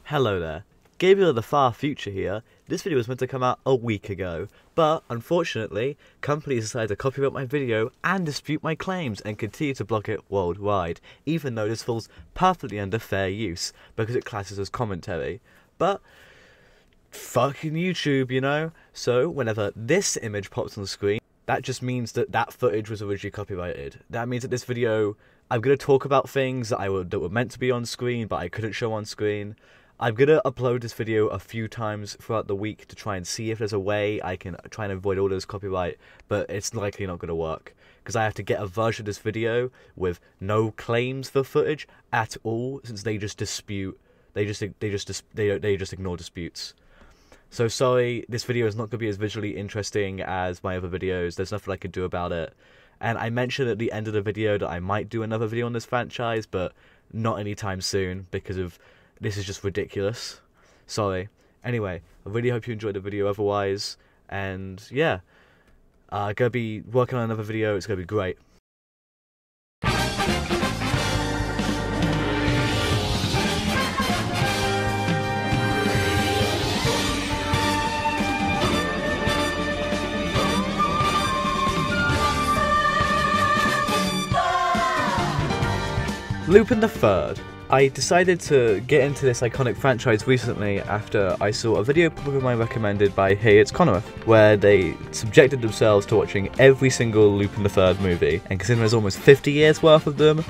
Hello there, Gabriel of the far future here. This video was meant to come out a week ago, but unfortunately, companies decided to copyright my video and dispute my claims and continue to block it worldwide, even though this falls perfectly under fair use, because it classes as commentary. But fucking YouTube, you know? So whenever this image pops on the screen, that just means that that footage was originally copyrighted. That means that this video, I'm going to talk about things that were meant to be on screen, but I couldn't show on screen. I'm going to upload this video a few times throughout the week to try and see if there's a way I can try and avoid all this copyright, but it's likely not going to work, because I have to get a version of this video with no claims for footage at all, since they just dispute, they just ignore disputes. So sorry, this video is not going to be as visually interesting as my other videos. There's nothing I can do about it. And I mentioned at the end of the video that I might do another video on this franchise, but not anytime soon, because of this is just ridiculous. Sorry. Anyway, I really hope you enjoyed the video otherwise. And yeah, I'm going to be working on another video. It's going to be great. Lupin III. I decided to get into this iconic franchise recently after I saw a video pop up in my recommended by Hey It's Connorth, where they subjected themselves to watching every single Lupin III movie, and considering there's almost 50 years worth of them,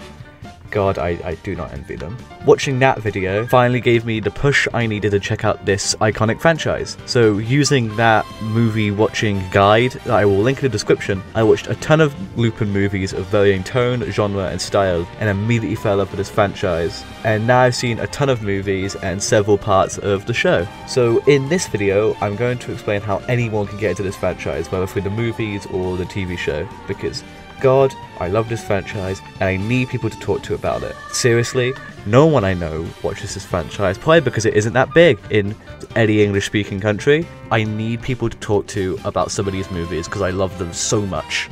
God, I do not envy them. Watching that video finally gave me the push I needed to check out this iconic franchise. So using that movie watching guide that I will link in the description, I watched a ton of Lupin movies of varying tone, genre and style, and immediately fell in love with this franchise. And now I've seen a ton of movies and several parts of the show. So in this video, I'm going to explain how anyone can get into this franchise, whether through the movies or the TV show, because God, I love this franchise, and I need people to talk to about it. Seriously, no one I know watches this franchise, probably because it isn't that big in any English-speaking country. I need people to talk to about some of these movies, because I love them so much.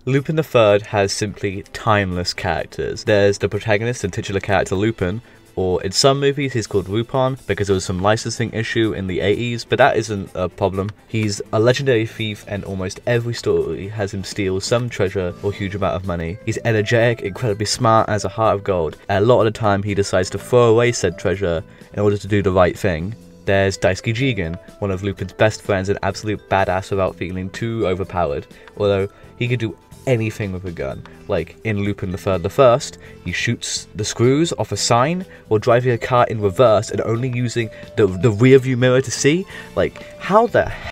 Lupin III has simply timeless characters. There's the protagonist and titular character Lupin, or in some movies he's called Lupin because there was some licensing issue in the 80s, but that isn't a problem. He's a legendary thief and almost every story has him steal some treasure or huge amount of money. He's energetic, incredibly smart, and has a heart of gold. And a lot of the time he decides to throw away said treasure in order to do the right thing. There's Daisuke Jigen, one of Lupin's best friends, an absolute badass without feeling too overpowered, although he could do anything with a gun. Like in Lupin III the First, he shoots the screws off a sign while driving a car in reverse and only using the rear view mirror to see. Like, how the hell?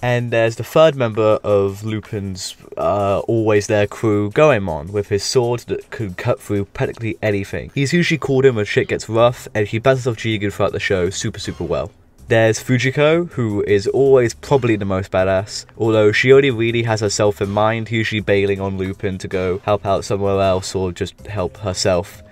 And there's the third member of Lupin's always there crew, Goemon, with his sword that could cut through practically anything. He's usually called in when shit gets rough, and he battles off Jigen throughout the show super well. There's Fujiko, who is always probably the most badass, although she only really has herself in mind, usually bailing on Lupin to go help out somewhere else or just help herself.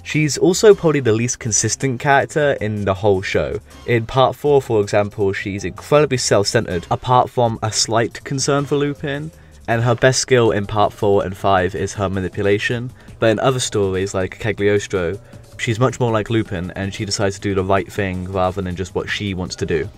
She's also probably the least consistent character in the whole show. In part 4, for example, she's incredibly self-centered, apart from a slight concern for Lupin, and her best skill in part 4 and 5 is her manipulation, but in other stories like Cagliostro, she's much more like Lupin, and she decides to do the right thing rather than just what she wants to do.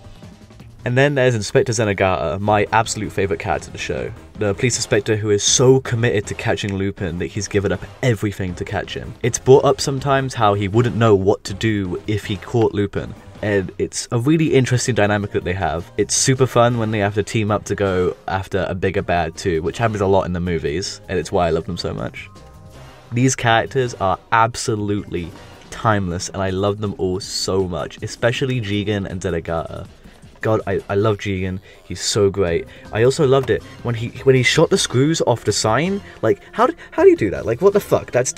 And then there's Inspector Zenigata, my absolute favourite character of the show. The police inspector who is so committed to catching Lupin that he's given up everything to catch him. It's brought up sometimes how he wouldn't know what to do if he caught Lupin, and it's a really interesting dynamic that they have. It's super fun when they have to team up to go after a bigger bad too, which happens a lot in the movies, and it's why I love them so much. These characters are absolutely timeless, and I love them all so much, especially Jigen and Zenigata. God, I love Jigen. He's so great. I also loved it when he shot the screws off the sign. Like, how do you do that? Like, what the fuck? That's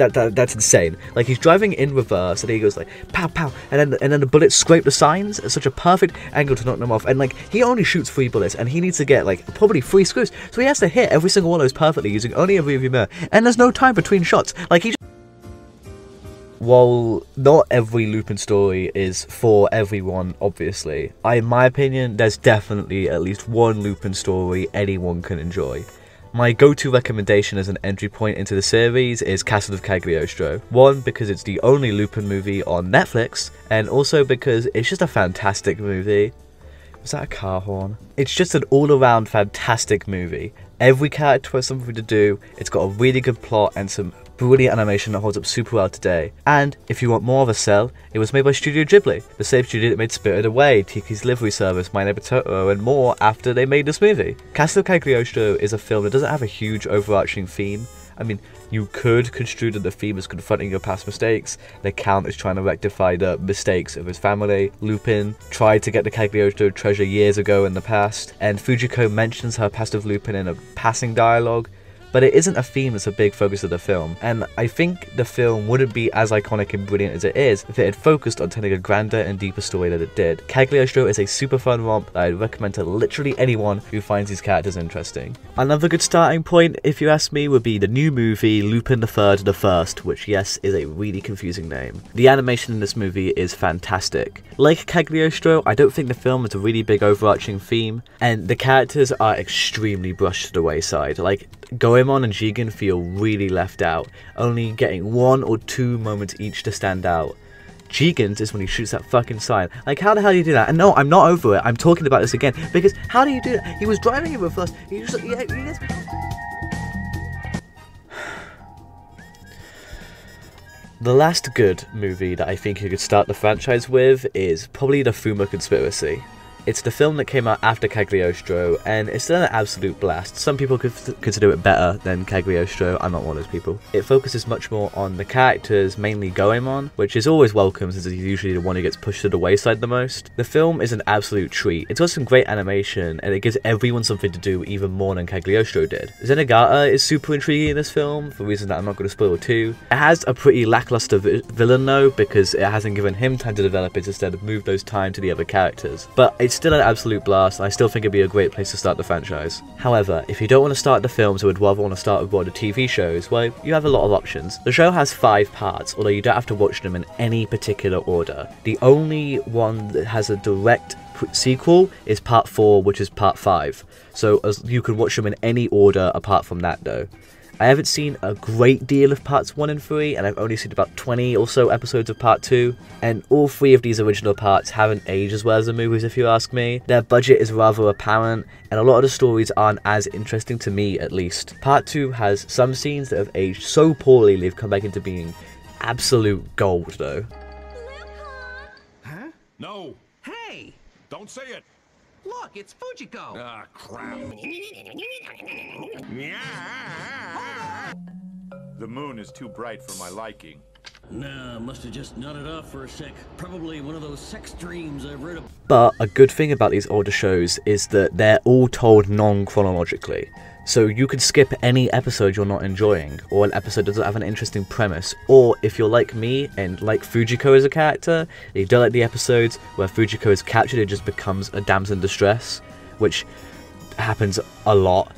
insane. Like, he's driving in reverse and he goes like pow pow, and then the bullets scrape the signs at such a perfect angle to knock them off. And like, he only shoots 3 bullets and he needs to get like probably 3 screws, so he has to hit every single one of those perfectly using only a rearview mirror. And there's no time between shots. Like, he While not every Lupin story is for everyone, obviously, in my opinion, there's definitely at least one Lupin story anyone can enjoy. My go-to recommendation as an entry point into the series is Castle of Cagliostro. One, because it's the only Lupin movie on Netflix, and also because it's just a fantastic movie. Was that a car horn? It's just an all-around fantastic movie. Every character has something to do, it's got a really good plot and some brilliant animation that holds up super well today. And if you want more of a sell, it was made by Studio Ghibli, the same studio that made Spirited Away, Tiki's Livery Service, My Neighbor Totoro, and more after they made this movie. Castle of Cagliostro is a film that doesn't have a huge overarching theme. I mean, you could construe that the theme is confronting your past mistakes, the Count is trying to rectify the mistakes of his family, Lupin tried to get the Cagliostro treasure years ago in the past, and Fujiko mentions her past of Lupin in a passing dialogue, but it isn't a theme that's a big focus of the film, and I think the film wouldn't be as iconic and brilliant as it is if it had focused on telling a grander and deeper story than it did. Cagliostro is a super fun romp that I'd recommend to literally anyone who finds these characters interesting. Another good starting point, if you ask me, would be the new movie Lupin III the First, which yes, is a really confusing name. The animation in this movie is fantastic. Like Cagliostro, I don't think the film has a really big overarching theme, and the characters are extremely brushed to the wayside. Like, Goemon and Jigen feel really left out, only getting 1 or 2 moments each to stand out. Jigen's is when he shoots that fucking sign. Like, how the hell do you do that? And no, I'm not over it. I'm talking about this again, because how do you do that? He was driving in reverse. He just, he just... The last good movie that I think you could start the franchise with is probably The Fuma Conspiracy. It's the film that came out after Cagliostro, and it's still an absolute blast. Some people could consider it better than Cagliostro, I'm not one of those people. It focuses much more on the characters, mainly Goemon, which is always welcome since he's usually the one who gets pushed to the wayside the most. The film is an absolute treat. It's got some great animation, and it gives everyone something to do even more than Cagliostro did. Zenigata is super intriguing in this film, for reasons that I'm not going to spoil too. It has a pretty lackluster villain though, because it hasn't given him time to develop it, instead of move those time to the other characters. But it's still an absolute blast, and I still think it'd be a great place to start the franchise. However, if you don't want to start the films or would rather want to start with one of the TV shows, well, you have a lot of options. The show has 5 parts, although you don't have to watch them in any particular order. The only one that has a direct sequel is part 4, which is part 5. So you can watch them in any order apart from that though. I haven't seen a great deal of parts 1 and 3, and I've only seen about 20 or so episodes of part 2, and all 3 of these original parts haven't aged as well as the movies if you ask me. Their budget is rather apparent, and a lot of the stories aren't as interesting to me at least. Part 2 has some scenes that have aged so poorly they've come back into being absolute gold though. Huh? No! Hey! Don't say it! Look, it's Fujiko! Ah, crap. The moon is too bright for my liking. Nah, must have just nodded off for a sec. Probably one of those sex dreams I've read about. But a good thing about these older shows is that they're all told non-chronologically. So you can skip any episode you're not enjoying, or an episode doesn't have an interesting premise, or if you're like me and like Fujiko as a character, and you don't like the episodes where Fujiko is captured and just becomes a damsel in distress, which happens a lot,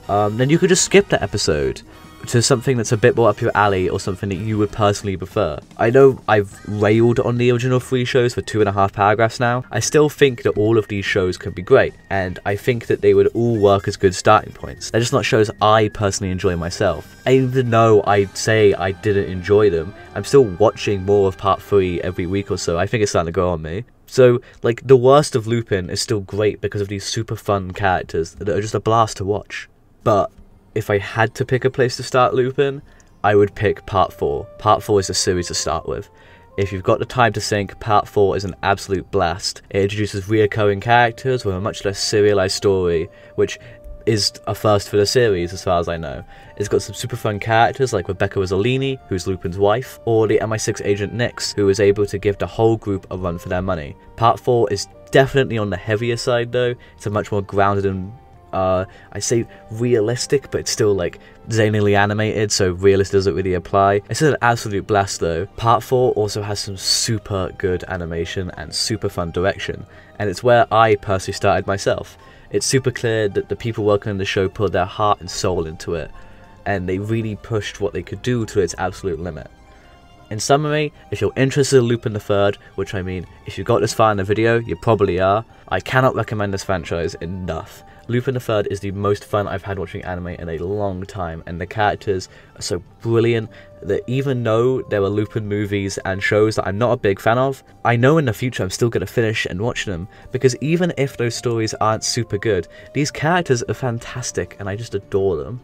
then you could just skip that episode to something that's a bit more up your alley or something that you would personally prefer. I know I've railed on the original 3 shows for 2.5 paragraphs now. I still think that all of these shows can be great, and I think that they would all work as good starting points. They're just not shows I personally enjoy myself. And even though I'd say I didn't enjoy them, I'm still watching more of part 3 every week or so. I think it's starting to grow on me. So, like, the worst of Lupin is still great because of these super fun characters that are just a blast to watch. But if I had to pick a place to start Lupin, I would pick part 4. Part 4 is a series to start with. If you've got the time to sink, part 4 is an absolute blast. It introduces reoccurring characters with a much less serialized story, which is a first for the series as far as I know. It's got some super fun characters like Rebecca Rossellini, who's Lupin's wife, or the MI6 agent Nix, who is able to give the whole group a run for their money. Part 4 is definitely on the heavier side though. It's a much more grounded and I say realistic, but it's still like zanily animated, so realist doesn't really apply. It's an absolute blast though. Part 4 also has some super good animation and super fun direction, and it's where I personally started myself. It's super clear that the people working on the show put their heart and soul into it, and they really pushed what they could do to its absolute limit. In summary, if you're interested in Lupin III, which I mean, if you got this far in the video, you probably are, I cannot recommend this franchise enough. Lupin III is the most fun I've had watching anime in a long time, and the characters are so brilliant that even though there are Lupin movies and shows that I'm not a big fan of, I know in the future I'm still going to finish and watch them, because even if those stories aren't super good, these characters are fantastic and I just adore them.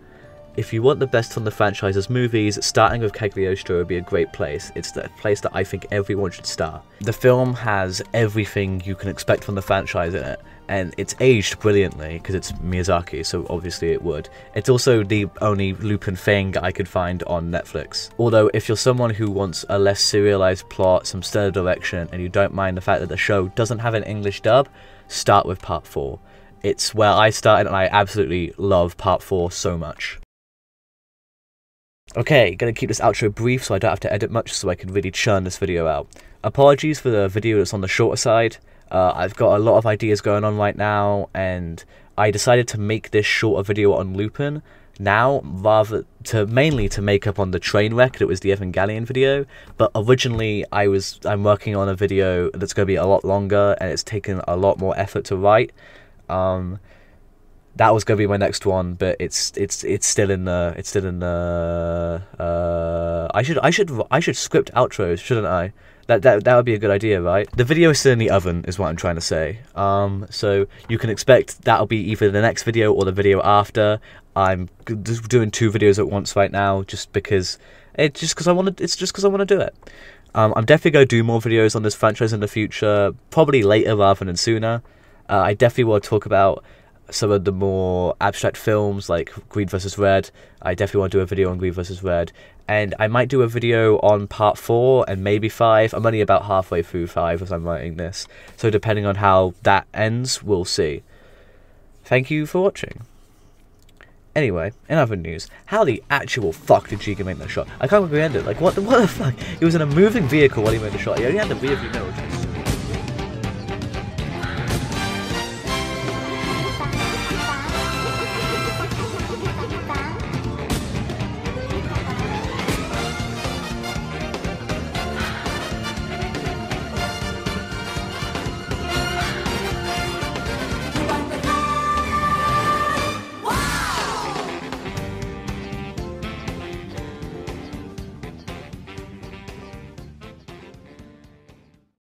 If you want the best from the franchise's movies, starting with Cagliostro would be a great place. It's the place that I think everyone should start. The film has everything you can expect from the franchise in it, and it's aged brilliantly because it's Miyazaki, so obviously it would. It's also the only Lupin thing I could find on Netflix. Although if you're someone who wants a less serialized plot, some steady direction, and you don't mind the fact that the show doesn't have an English dub, start with Part 4. It's where I started and I absolutely love Part 4 so much. Okay, gonna keep this outro brief so I don't have to edit much so I can really churn this video out. Apologies for the video that's on the shorter side. I've got a lot of ideas going on right now, and I decided to make this shorter video on Lupin now, mainly to make up on the train wreck that was the Evangelion video, but originally I'm working on a video that's going to be a lot longer, and it's taken a lot more effort to write. That was going to be my next one, but it's still in the I should script outros, shouldn't I? That would be a good idea, right? The video is still in the oven, is what I'm trying to say. So you can expect that'll be either the next video or the video after. I'm just doing 2 videos at once right now, just because I want to do it. I'm definitely going to do more videos on this franchise in the future, probably later rather than sooner. I definitely want to talk about some of the more abstract films like Green vs. Red. I definitely want to do a video on Green vs. Red, and I might do a video on Part 4 and maybe 5. I'm only about halfway through 5 as I'm writing this, so depending on how that ends, we'll see. Thank you for watching. Anyway, in other news, how the actual fuck did Jiga make that shot? I can't comprehend it. Like, what the fuck? He was in a moving vehicle while he made the shot. He only had the rear view mirror.